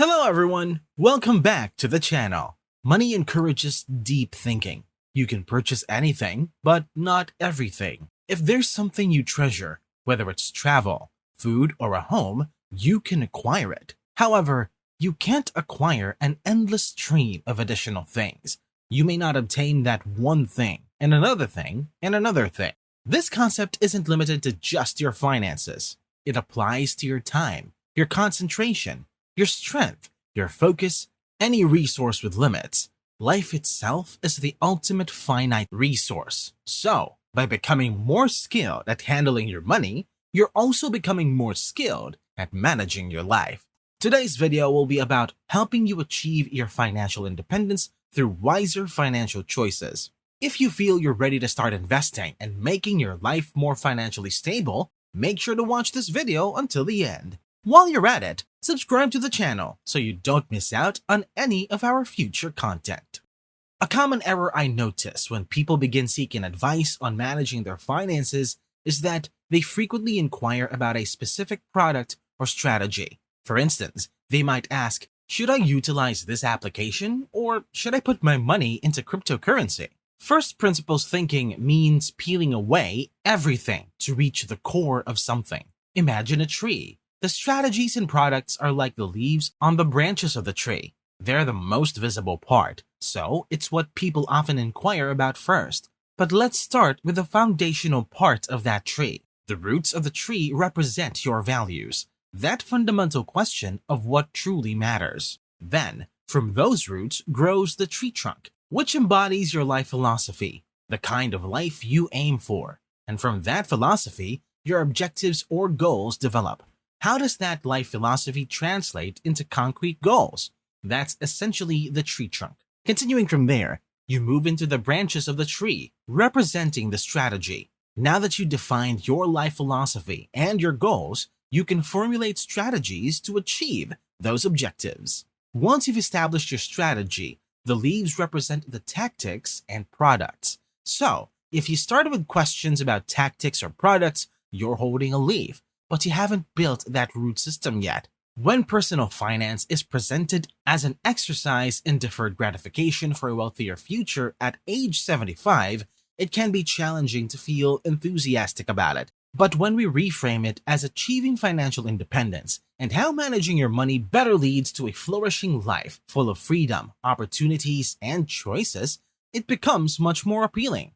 Hello everyone, welcome back to the channel. Money encourages deep thinking. You can purchase anything, but not everything. If there's something you treasure, whether it's travel, food, or a home, you can acquire it. However, you can't acquire an endless stream of additional things. You may not obtain that one thing, and another thing, and another thing. This concept isn't limited to just your finances. It applies to your time, your concentration, your strength, your focus, any resource with limits. Life itself is the ultimate finite resource. So, by becoming more skilled at handling your money, you're also becoming more skilled at managing your life. Today's video will be about helping you achieve your financial independence through wiser financial choices. If you feel you're ready to start investing and making your life more financially stable, make sure to watch this video until the end. While you're at it, subscribe to the channel so you don't miss out on any of our future content. A common error I notice when people begin seeking advice on managing their finances is that they frequently inquire about a specific product or strategy. For instance, they might ask, should I utilize this application or should I put my money into cryptocurrency? First principles thinking means peeling away everything to reach the core of something. Imagine a tree. The strategies and products are like the leaves on the branches of the tree. They're the most visible part, so it's what people often inquire about first. But let's start with the foundational part of that tree. The roots of the tree represent your values, that fundamental question of what truly matters. Then, from those roots grows the tree trunk, which embodies your life philosophy, the kind of life you aim for. And from that philosophy, your objectives or goals develop. How does that life philosophy translate into concrete goals? That's essentially the tree trunk. Continuing from there, you move into the branches of the tree, representing the strategy. Now that you defined your life philosophy and your goals, you can formulate strategies to achieve those objectives. Once you've established your strategy, the leaves represent the tactics and products. So, if you started with questions about tactics or products, you're holding a leaf, but you haven't built that root system yet. When personal finance is presented as an exercise in deferred gratification for a wealthier future at age 75, it can be challenging to feel enthusiastic about it. But when we reframe it as achieving financial independence and how managing your money better leads to a flourishing life full of freedom, opportunities, and choices, it becomes much more appealing.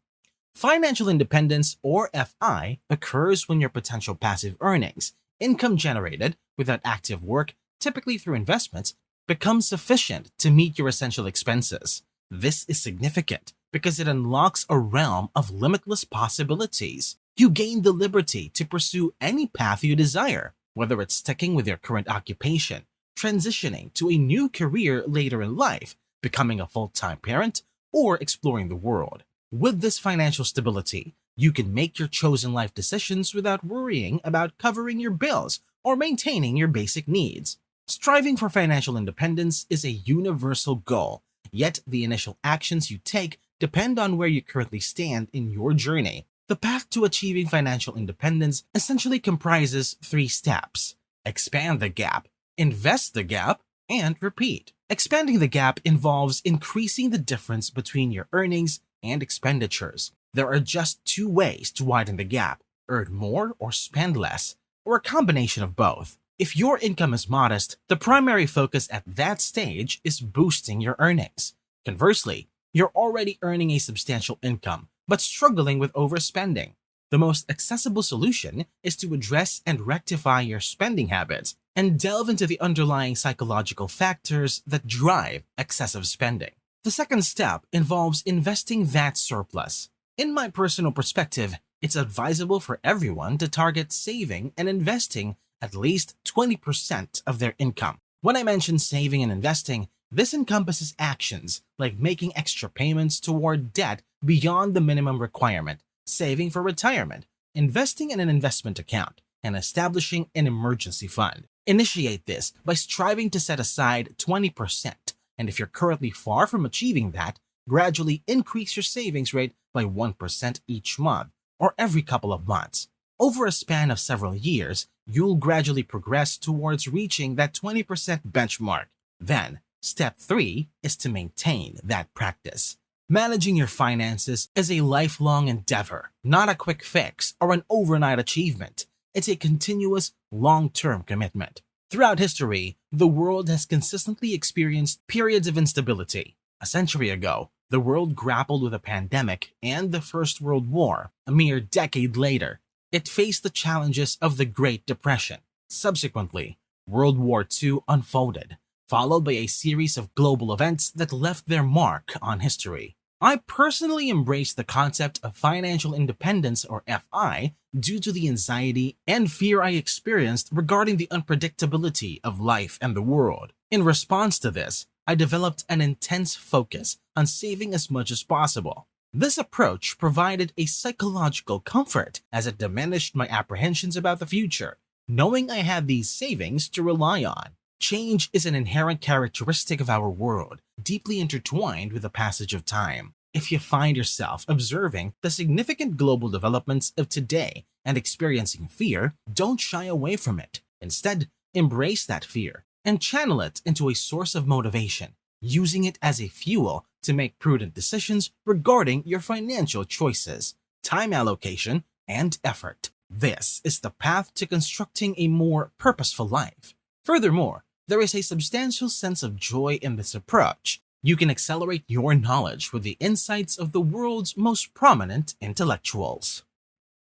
Financial independence, or FI, occurs when your potential passive earnings, income generated without active work, typically through investments, becomes sufficient to meet your essential expenses. This is significant because it unlocks a realm of limitless possibilities. You gain the liberty to pursue any path you desire, whether it's sticking with your current occupation, transitioning to a new career later in life, becoming a full-time parent, or exploring the world. With this financial stability, you can make your chosen life decisions without worrying about covering your bills or maintaining your basic needs. Striving for financial independence is a universal goal, yet the initial actions you take depend on where you currently stand in your journey. The path to achieving financial independence essentially comprises 3 steps: expand the gap, invest the gap, and repeat. Expanding the gap involves increasing the difference between your earnings and expenditures. There are just 2 ways to widen the gap: earn more or spend less, or a combination of both. If your income is modest, the primary focus at that stage is boosting your earnings. Conversely, you're already earning a substantial income, but struggling with overspending. The most accessible solution is to address and rectify your spending habits and delve into the underlying psychological factors that drive excessive spending. The second step involves investing that surplus. In my personal perspective, it's advisable for everyone to target saving and investing at least 20% of their income. When I mention saving and investing, this encompasses actions like making extra payments toward debt beyond the minimum requirement, saving for retirement, investing in an investment account, and establishing an emergency fund. Initiate this by striving to set aside 20%. And if you're currently far from achieving that, gradually increase your savings rate by 1% each month or every couple of months. Over a span of several years, you'll gradually progress towards reaching that 20% benchmark. Then, step 3 is to maintain that practice. Managing your finances is a lifelong endeavor, not a quick fix or an overnight achievement. It's a continuous, long-term commitment. Throughout history, the world has consistently experienced periods of instability. A century ago, the world grappled with a pandemic and the First World War. A mere decade later, it faced the challenges of the Great Depression. Subsequently, World War II unfolded, followed by a series of global events that left their mark on history. I personally embrace the concept of financial independence, or FI, due to the anxiety and fear I experienced regarding the unpredictability of life and the world. In response to this, I developed an intense focus on saving as much as possible. This approach provided a psychological comfort as it diminished my apprehensions about the future, knowing I had these savings to rely on. Change is an inherent characteristic of our world, deeply intertwined with the passage of time. If you find yourself observing the significant global developments of today and experiencing fear, don't shy away from it. Instead, embrace that fear and channel it into a source of motivation, using it as a fuel to make prudent decisions regarding your financial choices, time allocation, and effort. This is the path to constructing a more purposeful life. Furthermore, there is a substantial sense of joy in this approach. You can accelerate your knowledge with the insights of the world's most prominent intellectuals.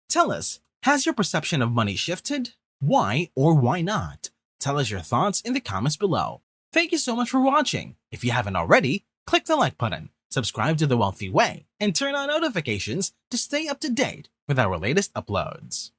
Tell us, has your perception of money shifted? Why or why not? Tell us your thoughts in the comments below. Thank you so much for watching. If you haven't already, click the like button, subscribe to The Wealthy Way, and turn on notifications to stay up to date with our latest uploads.